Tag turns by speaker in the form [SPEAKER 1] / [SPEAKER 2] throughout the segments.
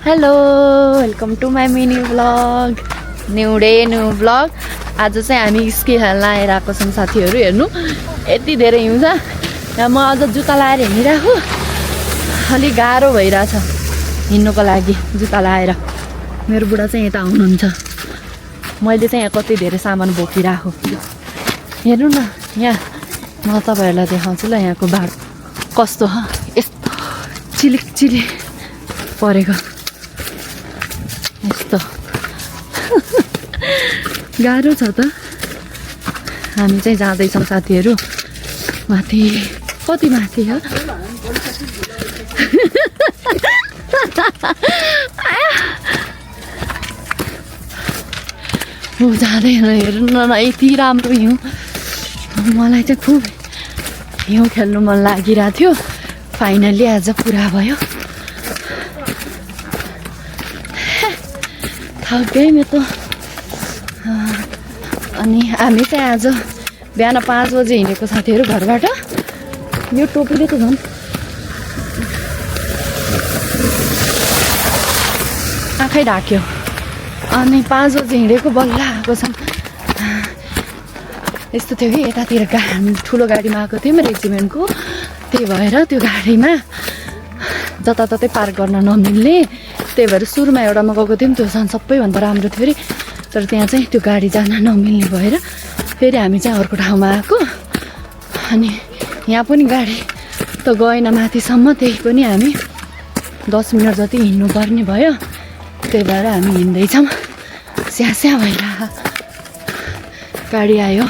[SPEAKER 1] Hello welcome to my mini vlog new day new vlog. आज चाहिँ हामी ski खेल्न आइरहेको छौँ साथीहरू। हेर्नु यति धेरै हिउँ छ। यहाँ म अझ जुत्ता लाएर हिँडिरहेको, अलिक गाह्रो भइरहेछ हिँड्नुको लागि जुत्ता लाएर। मेरो बुढा चाहिँ यता आउनुहुन्छ। मैले चाहिँ यहाँ कति धेरै सामान बोकिरहेको। हेर्नु न, यहाँ म तपाईँहरूलाई देखाउँछु ल यहाँको बाटो कस्तो यस्तो चिलिक चिलिक परेको यस्तो गाह्रो छ त। हामी चाहिँ जाँदैछौँ साथीहरू माथि। कति माथि हो जाँदैन। हेर्नु न यति राम्रो हिउँ। मलाई चाहिँ खुब हिउँ खेल्नु मन लागिरहेको थियो। फाइनल्ली आज पुरा भयो। थक गएँ म त। अनि हामी चाहिँ आज बिहान 5 बजे हिँडेको साथीहरू घरबाट। यो टोपीले त झन् आँखै ढाक्यो। अनि 5 बजे हिँडेको बल्ल आएको छौँ। यस्तो थियो कि यतातिर ठुलो गाडीमा आएको थियौँ रेजिमेन्टको। त्यही भएर त्यो गाडीमा जताततै पार्क गर्न नमिल्ने। त्यही भएर सुरुमा एउटामा गएको थियौँ, त्यो झन् सबैभन्दा राम्रो थियो अरे। तर त्यहाँ चाहिँ त्यो गाडी जान नमिल्ने भएर फेरि हामी चाहिँ अर्को ठाउँमा आएको। अनि यहाँ पनि गाडी त गएन माथिसम्म। त्यही पनि हामी 10 मिनट जति हिँड्नुपर्ने भयो। त्यही भएर हामी हिँड्दैछौँ। स्यास्या भएर गाडी आयो।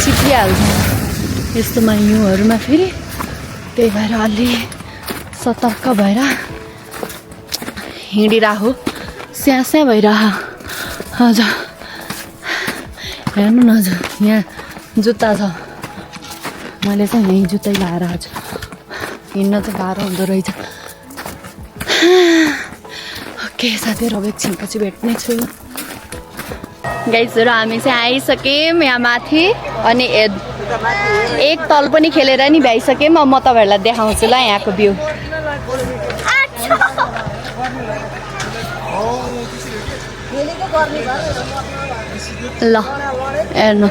[SPEAKER 1] चिप्लिहाल्छ यस्तोमा हिउँहरूमा फेरि। त्यही भएर अलि सतर्क भएर हिँडिरहेको, स्यास्या भइरह। हजुर हेर्नु न हजुर, यहाँ जुत्ता छ। मैले चाहिँ यही जुत्तै लाएर आज हिँड्न चाहिँ गाह्रो हुँदो रहेछ। ओके साथीहरू, अब एकछिनपछि भेट्ने छु। गाइजहरू हामी चाहिँ आइसक्यौँ यहाँ माथि। अनि एक तल पनि खेलेर नि भ्याइसक्यौँ। म तपाईँहरूलाई देखाउँछु ल यहाँको भ्यू। ल हेर्नु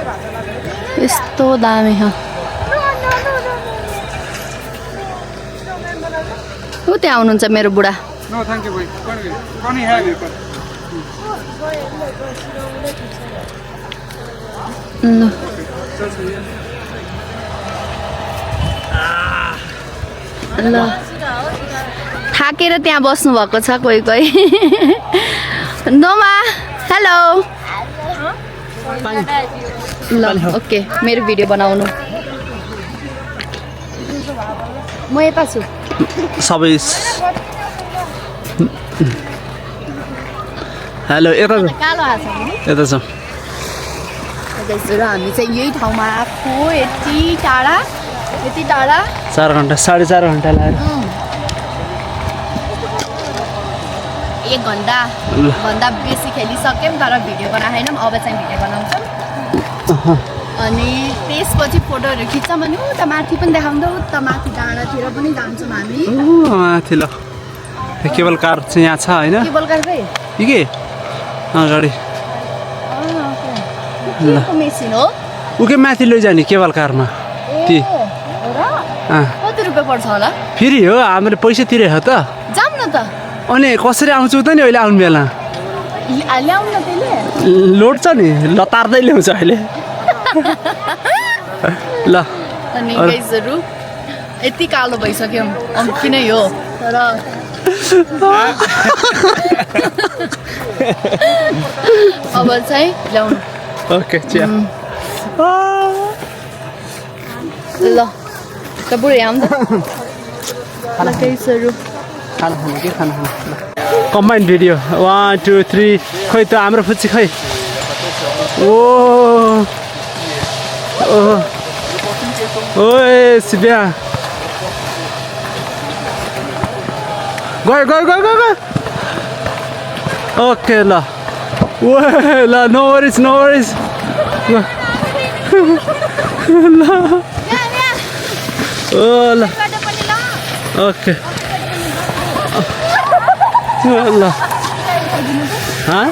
[SPEAKER 1] यस्तो दामी छ। ऊ त्यहाँ आउनुहुन्छ मेरो बुढा। ल थाकेर त्यहाँ बस्नु भएको छ कोही कोही। नोमा हेलो। ल ओके, मेरो भिडियो बनाउनु। म यता छु
[SPEAKER 2] सबै। हेलो यता
[SPEAKER 1] कालो आछ
[SPEAKER 2] यता छ।
[SPEAKER 1] हामी चाहिँ यही ठाउँमा आएको। यति टाढा
[SPEAKER 2] 4 घन्टा 4.5 घन्टा लाग्यो।
[SPEAKER 1] 1 घन्टा भन्दा बेसी खेलिसक्यौँ तर भिडियो बनाएनौँ। अब चाहिँ भिडियो बनाउँछौँ। अनि त्यसपछि फोटोहरू खिच्छौँ। अनि उता माथि पनि देखाउँदा उता माथि डाँडातिर पनि जान्छौँ हामी।
[SPEAKER 2] माथि ल केबल कार चाहिँ यहाँ छ होइन?
[SPEAKER 1] केबल कार खै
[SPEAKER 2] के अगाडि
[SPEAKER 1] मेसिन हो।
[SPEAKER 2] उके माथि लैजाने केबल कारमा।
[SPEAKER 1] कति रुपियाँ पर्छ होला?
[SPEAKER 2] फेरि हो हामीले पैसा तिरेको त।
[SPEAKER 1] जाऊँ न त।
[SPEAKER 2] अनि कसरी आउँछु त नि अहिले आउनु बेला?
[SPEAKER 1] ल्याउनु न त्यसले।
[SPEAKER 2] लोड छ नि, लतार्दै ल्याउँछ अहिले। ल
[SPEAKER 1] अनि गाइजहरू यति कालो भइसक्यौँ। किन यो तर अब चाहिँ ल्याउनु।
[SPEAKER 2] ओके चिया।
[SPEAKER 1] ल त बुढी आउँदा गाइजहरू
[SPEAKER 2] खाना के खाना कम्बाइन्ड भिडियो 1 2 3। खोइ त हाम्रो फुच्ची खै। ओ ओए सिबिया गयो। ओके ल ल नो वरिज ल ल ओके ल हाँ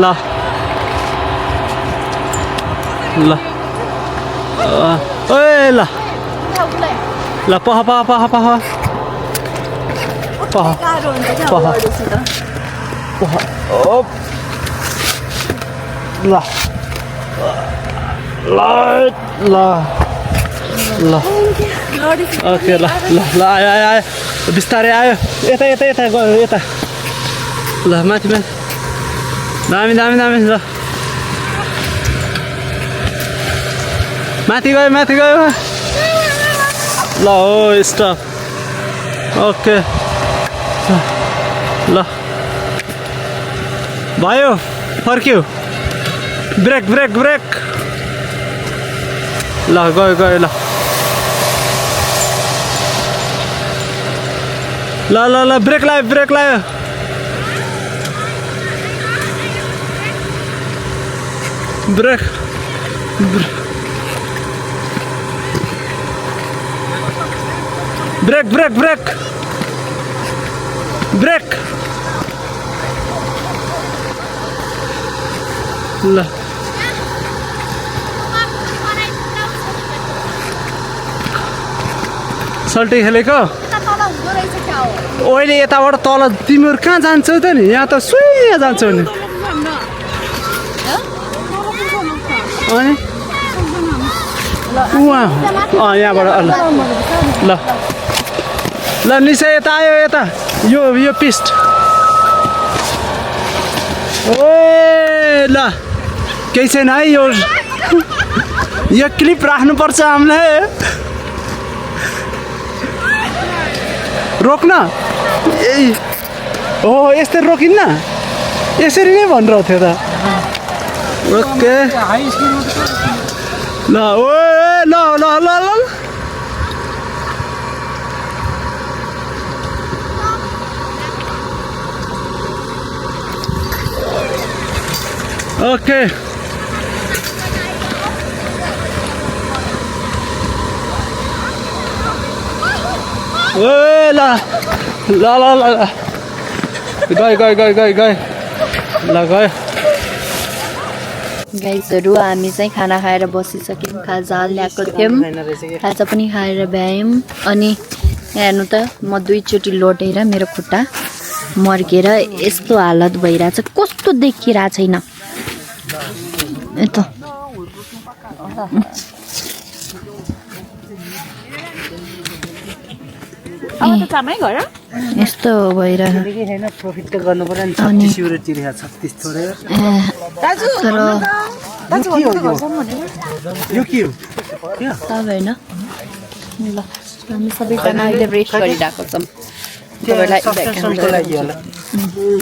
[SPEAKER 2] ल ल ओए ल ल पह पह पह पह पह पह पह ओप ल ल ल ल ओके ल ल ल आयो आयो आयो बिस्तारै आयो यता यता यता गयो यता ल माथि माथि दामी दामी दामी ल माथि गयो ल हो स्टप ओके ल भयो फर्क्यो ब्रेक ब्रेक ब्रेक ल गयो गयो ल ल ल ल ब्रेक लायो ब्रेक लायो break break break break break ल सल्टी खेलेको अहिले यताबाट तल तिमीहरू कहाँ जान्छौ त नि यहाँ त सुई जान्छौ नि अनि यहाँबाट ल ल निशा यता आयो यता यो पिस्ट ओ ल केही छैन है यो क्लिप राख्नुपर्छ हामीलाई रोक्न ए हो यस्तै रोकिन्न यसरी नै भनिरहेको थियो त ओके ल ओ ल ल ल ल ओके ओ ल ल ल ल गयो ल गयो
[SPEAKER 1] गाइजहरू हामी चाहिँ खाना खाएर बसिसक्यौँ खाजा ल्याएको थियौँ खाजा पनि खाएर भ्यायौँ अनि हेर्नु त म 2 चोटि लोटेर मेरो खुट्टा मर्केर यस्तो हालत भइरहेछ कस्तो देखिरहेको छैन यता यस्तो भइरहेको
[SPEAKER 2] प्रफिट त गर्नु पर्यो नि 36 युरो तिरेको 36 थोरै यो के हो
[SPEAKER 1] थाहा भएन ल हामी सबैजना अहिले रेस्ट गरिरहेको छौँ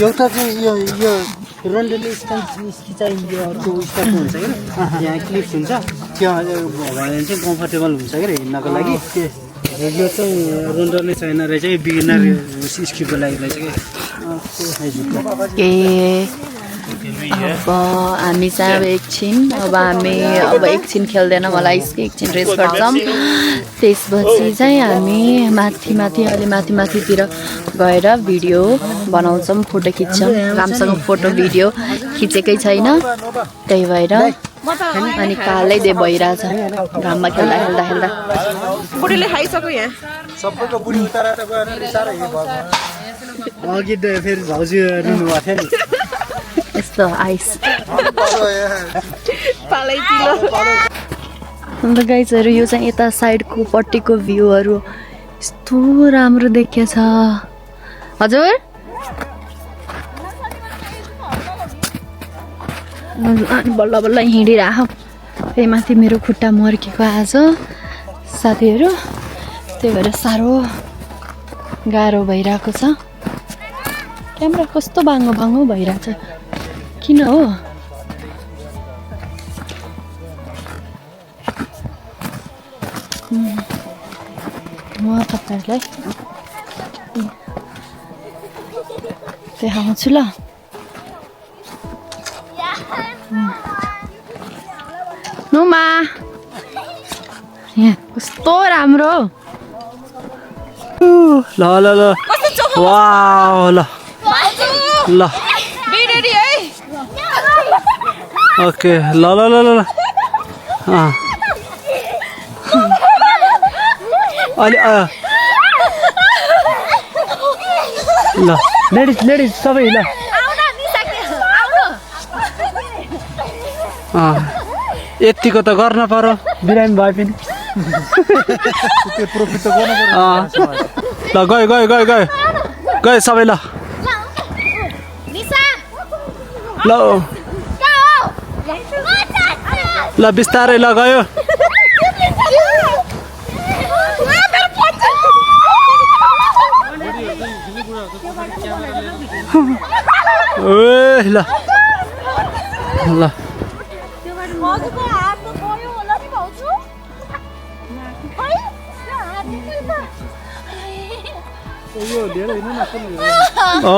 [SPEAKER 2] एउटा चाहिँ यो रन्डले चाहिँ यो अर्को स्टार्ट हुन्छ क्या यहाँ क्लिप्स हुन्छ त्यो भयो भने चाहिँ कम्फर्टेबल हुन्छ क्या हिँड्नको लागि यो चाहिँ रन्डले छैन रहेछ कि बिगिनर स्किपको लागि रहेछ
[SPEAKER 1] कि अब हामी चाहिँ अब एकछिन खेल्दैन मलाई एकछिन रेस्ट गर्छौँ त्यसपछि चाहिँ हामी अलि माथितिर गएर भिडियो बनाउँछौँ फोटो खिच्छौँ राम्रोसँग फोटो भिडियो खिचेकै छैन त्यही भएर अनि कालै दे भइरहेछ घाममा खेल्दा
[SPEAKER 3] बुढीले खाइसक्यो यहाँ
[SPEAKER 2] सबैको बुढी उतारा त गएर साह्रै अघि फेरि भाउजू रुनु भएको थियो नि
[SPEAKER 1] यस्तो आइस अन्त गाइजहरू यो चाहिँ यता साइडको पट्टिको भ्यूहरू यस्तो राम्रो देखिएछ हजुर अनि बल्ल बल्ल हिँडिरह फेरि माथि मेरो खुट्टा मर्केको आज साथीहरू त्यही भएर साह्रो गाह्रो भइरहेको छ क्यामेरा कस्तो बाङ्गो भइरहेछ किन हो म तपाईँहरूलाई देखाउँछु ल नुमा यहाँ कस्तो राम्रो
[SPEAKER 2] ल ल ल वाउ ल ल ओके ल ल ल ल अलि ल लेडिज सबै ल यतिको त गर्न पर्यो बिरामी भए पनि ल गयो सबै ल ल बिस्तारै ल गयो ल ल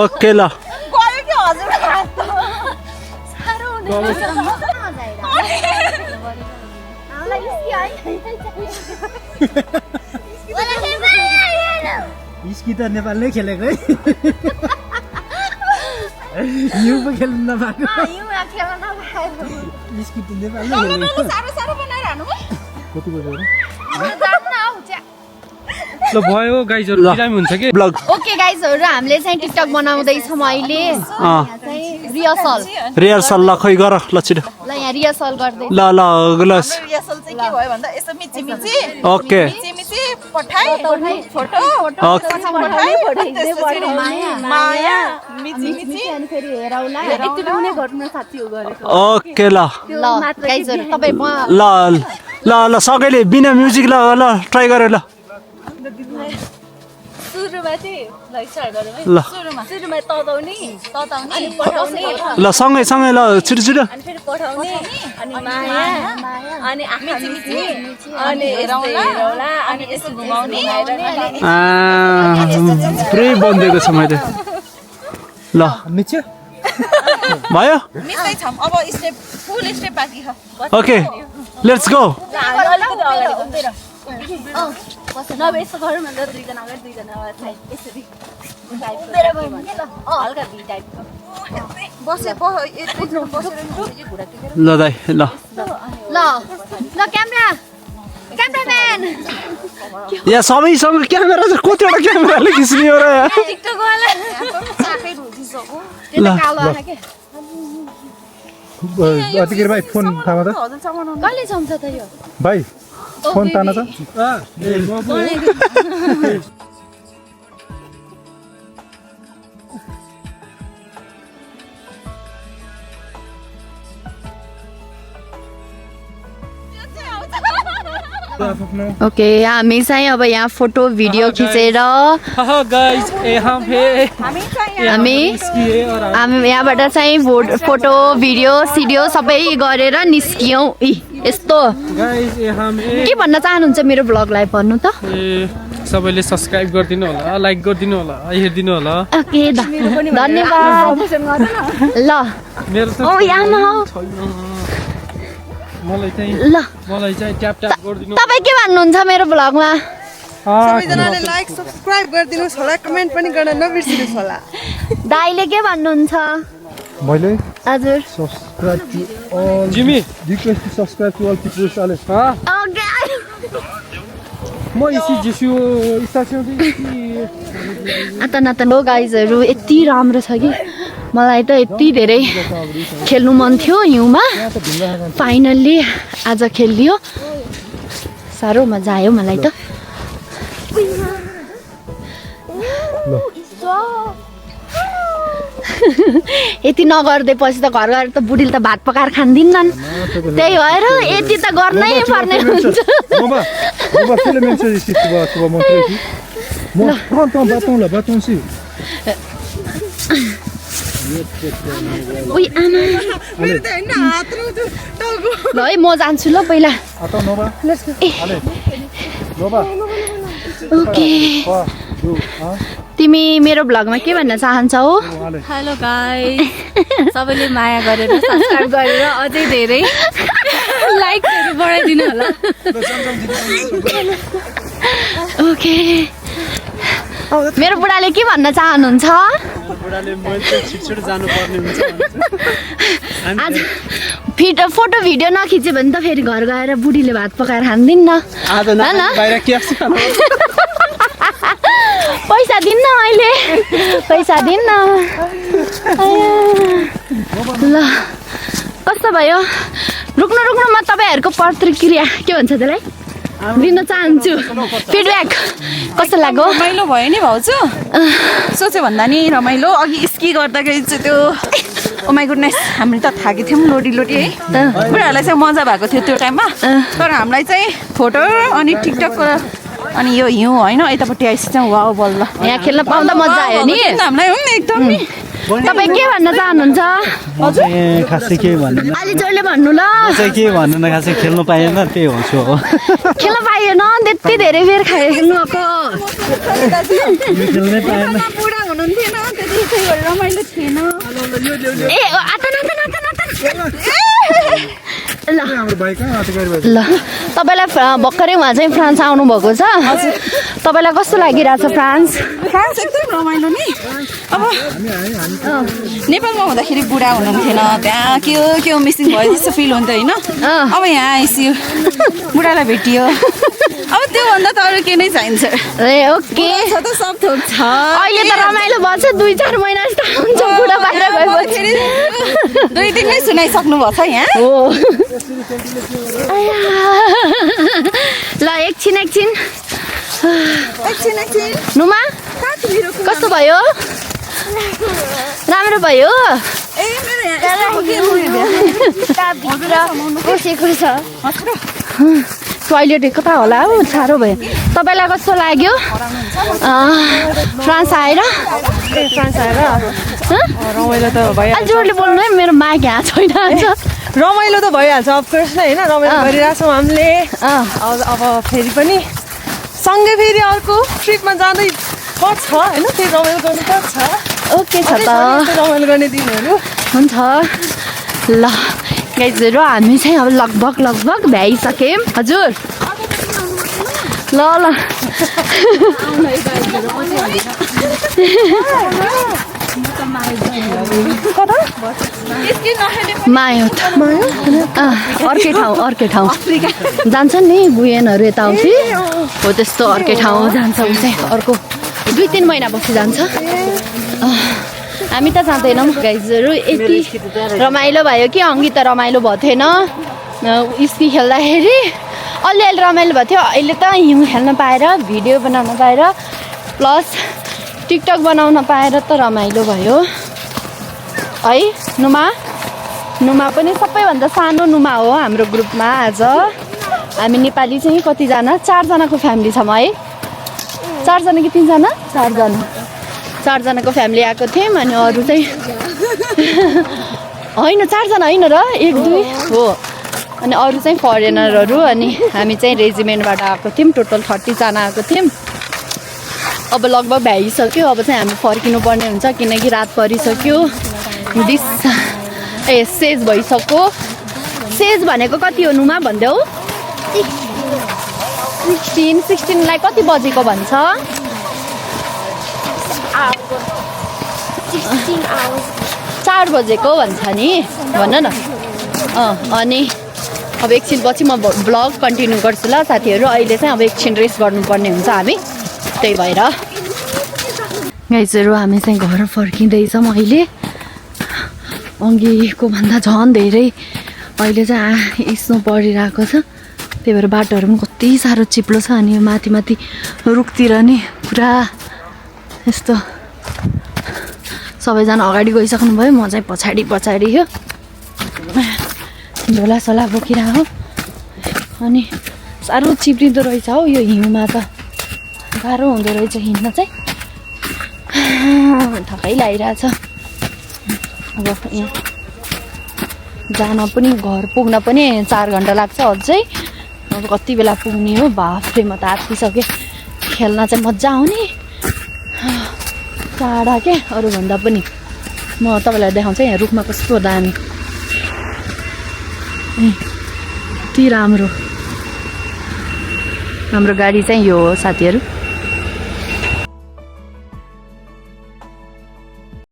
[SPEAKER 2] ओके ल
[SPEAKER 4] स्की त नेपालले खेलेको है यु पो खेल्नु नपाएको स्की त नेपालले खेलेको कति बज्यो
[SPEAKER 2] ल भयो गाइजहरु बिरामी हुन्छ के ब्लग
[SPEAKER 1] ओके गाइजहरु हामीले चाहिँ टिकटक बनाउँदै छौं अहिले
[SPEAKER 2] रिहर्सल ल खै गर ल छिटो
[SPEAKER 1] ल यहाँ रिहर्सल गर्दै
[SPEAKER 2] ल ल ग्लास
[SPEAKER 3] रिहर्सल चाहिँ के भयो भन्दा यसो मिची मिची
[SPEAKER 2] ओके
[SPEAKER 3] मिची पठाई फोटो माया मिची मिची
[SPEAKER 1] अनि फेरि हेरौला यति पनि गर्नु साथी हो गरेको
[SPEAKER 2] ओके ल
[SPEAKER 1] ल गाइजहरु तपाई
[SPEAKER 2] ल ल ल सबैले बिना म्युजिक ल ल ट्राई गरे ल
[SPEAKER 1] सुरुमा चाहिँ ल स्टार्ट गरौँ है
[SPEAKER 2] ल
[SPEAKER 1] सुरुमा तताउने अनि पठाउने
[SPEAKER 2] ल सँगै सँगै ल छिटो छिटो
[SPEAKER 1] अनि फेरि पठाउने अनि माया अनि आँखा मिची अनि हेरौला अनि यसो घुमाउने
[SPEAKER 2] पुरै बन्देको छ मैले ल
[SPEAKER 4] मिच्यो
[SPEAKER 2] भयो
[SPEAKER 3] मिच्दै छम अब स्टेप फुल स्टेप बाँकी छ
[SPEAKER 2] ओके लेट्स गो
[SPEAKER 1] अलिकति अगाडि घुम्दै र नभए यसो गरौँ न दुईजना अगाडि दुईजना यसरी हल्का भी टाइपको
[SPEAKER 3] बसे उठ्नु बसेर
[SPEAKER 2] ल दाइ ल
[SPEAKER 1] ल क्यामेराम्यान
[SPEAKER 2] यहाँ सबैसँग क्यामेरा छ कतिवटा क्यामेराले खिच्ने हो र
[SPEAKER 1] टिकटक वाला साकै रुजिसको त्यो त कालो आँखा के
[SPEAKER 4] अतिकेर भाइ फोन थामा त
[SPEAKER 1] कहिले चम्छ त यो
[SPEAKER 4] भाइ फोन ताना त
[SPEAKER 1] ओके हामी चाहिँ अब यहाँ फोटो भिडियो खिचेर हामी यहाँबाट चाहिँ फोटो भिडियो सिडियो सबै गरेर निस्कियौँ यस्तो के भन्न चाहनुहुन्छ मेरो ब्लगलाई भन्नु त
[SPEAKER 5] सबैले सब्स्क्राइब गरिदिनु होला लाइक गरिदिनु होला हेरिदिनु होला
[SPEAKER 1] ओके धन्यवाद ल
[SPEAKER 5] मेरो
[SPEAKER 1] ओ यहाँ
[SPEAKER 5] मलाई चाहिँ ट्याप ट्याप गरिदिनु
[SPEAKER 1] तपाईँ के भन्नुहुन्छ मेरो ब्लगमा
[SPEAKER 3] सबैजनाले लाइक सब्स्क्राइब गरिदिनुस् होला कमेन्ट पनि गर्न नबिर्सिनुस् होला
[SPEAKER 1] दाइले के भन्नुहुन्छ
[SPEAKER 4] मैले
[SPEAKER 1] हजुर
[SPEAKER 4] सब्स्क्राइब टु अल
[SPEAKER 5] जिमी
[SPEAKER 4] request to subscribe to all peoples आले
[SPEAKER 5] म इसी जिसु स्टेसन
[SPEAKER 1] नाता लो गाइजहरू यति राम्रो छ कि मलाई त यति धेरै खेल्नु मन थियो हिउँमा फाइनल्ली आज खेलियो साह्रो मजा आयो मलाई त यति नगर्दै पछि त घर गएर त बुढीले त भात पकाएर खान्दिनन् त्यही भएर यति त गर्नै पर्ने हुन्छ ओइ आमा ल है म जान्छु ल पहिला ओके तिमी मेरो ब्लगमा के भन्न चाहन्छौ
[SPEAKER 6] हेलो गाइस सबैले माया गरेर सब्स्क्राइब गरेर अझै धेरै
[SPEAKER 1] लाइकहरु बढाइदिनु होला ओके मेरो बुढाले के भन्न चाहनुहुन्छ
[SPEAKER 5] बुढाले मैले छिटछिट जानुपर्ने हुन्छ
[SPEAKER 1] आज फोटो भिडियो नखिच्यो भने त फेरि घर गएर बुढीले भात पकाएर खान्दिन् न
[SPEAKER 5] आज बाहिर केएफसी खानु
[SPEAKER 1] पैसा दिन्न अहिले पैसा दिन्न ल कस्तो भयो रुक्नु म तपाईहरुको प्रतिक्रिया के भन्छ त्यसलाई लिन चाहन्छु फिडब्याक कस्तो लाग्यो
[SPEAKER 3] रमाइलो भयो नि भाउजू सोचे भन्दा नि रमाइलो अघि स्की गर्दाखेरि चाहिँ त्यो ओ माई गुडनेस हामी त थाकेको थियौँ लोडी है बुढाहरूलाई चाहिँ मजा भएको थियो त्यो टाइममा तर हामीलाई चाहिँ फोटो अनि टिकटकको अनि यो हिउँ होइन यतापट्टि आइस चाहिँ वाउ बल्ल
[SPEAKER 1] यहाँ खेल्न पाउँदा मजा आयो नि
[SPEAKER 3] हामीलाई हो नि एकदम नि
[SPEAKER 1] तपाईँ के भन्न चाहनुहुन्छ
[SPEAKER 2] खासै केही भन्नु
[SPEAKER 1] अलि जोडले भन्नु ल
[SPEAKER 2] चाहिँ के भन्नु न खासै खेल्नु पाएन त्यही हो
[SPEAKER 1] खेल्न पाइएन त्यति धेरै बेर खेल्नु आएको
[SPEAKER 2] खेल्नै पाएन
[SPEAKER 3] बुढा हुनुहुन्थेन त्यति रमाइलो थिएन
[SPEAKER 1] ए आतन ल तपाईँलाई भर्खरै उहाँ चाहिँ फ्रान्स आउनुभएको छ तपाईँलाई कस्तो लागिरहेछ फ्रान्स
[SPEAKER 3] एकदम रमाइलो नि अब नेपालमा हुँदाखेरि बुढा हुनुहुन्थेन त्यहाँ के मिसिङ भयो जस्तो फिल हुन्थ्यो होइन अब यहाँ आइसियो बुढालाई भेटियो अब त्योभन्दा त अरू के नै चाहिन्छ
[SPEAKER 1] ए ओके
[SPEAKER 3] छ त सब थोक छ
[SPEAKER 1] अहिले त रमाइलो भन्छ 2-4 महिना जस्तो हुन्छ बुढा बाहिर गएपछि
[SPEAKER 3] 2 दिनमै सुनाइसक्नु भएको छ यहाँ
[SPEAKER 1] हो ल एकछिन नुमा कस्तो भयो राम्रो भयो टोइलेट कता होला हौ साह्रो भयो तपाईँलाई कस्तो लाग्यो फ्रान्स आएर
[SPEAKER 3] रमाइलो त भयो
[SPEAKER 1] अलि जोडले बोल्नु है मेरो माग यहाँ छैन
[SPEAKER 3] रमाइलो त भइहाल्छ अफकोर्स होइन रमाइलो गरिरहेछौँ हामीले अब फेरि पनि सँगै फेरि अर्को ट्रिपमा जाँदै पर्छ होइन फेरि रमाइलो गर्नुपर्छ
[SPEAKER 1] ओके छ त
[SPEAKER 3] रमाइलो गर्ने दिनहरू
[SPEAKER 1] हुन्छ ल गाइजहरू हामी चाहिँ अब लगभग भ्याइसक्यौँ हजुर ल मायो अर्कै ठाउँ जान्छ नि गुएनहरू यताउति हो त्यस्तो अर्कै ठाउँ जान्छ ऊ चाहिँ अर्को 2-3 महिनापछि जान्छ हामी त जाँदैनौँ गाइजहरू यति रमाइलो भयो कि अघि त रमाइलो भएको थिएन स्की खेल्दाखेरि अलिअलि रमाइलो भएको थियो अहिले त हिउँ खेल्न पाएर भिडियो बनाउन पाएर प्लस टिकटक बनाउन पाएर त रमाइलो भयो है नुमा पनि सबैभन्दा सानो नुमा हो हाम्रो ग्रुपमा आज हामी नेपाली चाहिँ कतिजना 4 जनाको फ्यामिली छौँ है 4 जना कि 3 जना 4 जनाको फ्यामिली आएको थियौँ अनि अरू चाहिँ होइन 4 जना होइन र 1-2 हो अनि अरू चाहिँ फरेनरहरू अनि हामी चाहिँ रेजिमेन्टबाट आएको थियौँ टोटल 30 जना आएको थियौँ अब लगभग भ्याइसक्यो अब चाहिँ हामी फर्किनु पर्ने हुन्छ किनकि रात परिसक्यो सेज भइसक्यो सेज भनेको कति हो नुमा भन्देऊ 16लाई कति बजेको भन्छ 4 बजेको भन्छ नि भन न अनि अब एकछिन पछि म ब्लग कन्टिन्यू गर्छु ल साथीहरू अहिले चाहिँ अब एकछिन रेस्ट गर्नुपर्ने हुन्छ हामी त्यही भएर गाइजहरू हामी चाहिँ घर फर्किँदैछौँ अहिले अघिको भन्दा झन् धेरै अहिले चाहिँ स्नो परिरहेको छ त्यही भएर बाटोहरू पनि कति साह्रो चिप्लो छ अनि माथि रुखतिर नि पुरा यस्तो सबैजना अगाडि गइसक्नु भयो म चाहिँ पछाडि हो झोलासोला बोकिरहेको अनि साह्रो चिप्लिँदो रहेछ हौ यो हिउँमा त गाह्रो हुँदो रहेछ हिँड्न चाहिँ थकै लागिरहेछ अब यहाँ जान पनि घर पुग्न पनि 4 घन्टा लाग्छ अझै अब कति बेला पुग्ने हो बाफ्रे म त आत्तिसकेँ खेल्न चाहिँ मजा आउने टाढा के अरूभन्दा पनि म तपाईँलाई देखाउँछु यहाँ रुखमा कस्तो दामी कति राम्रो हाम्रो गाडी चाहिँ यो हो साथीहरू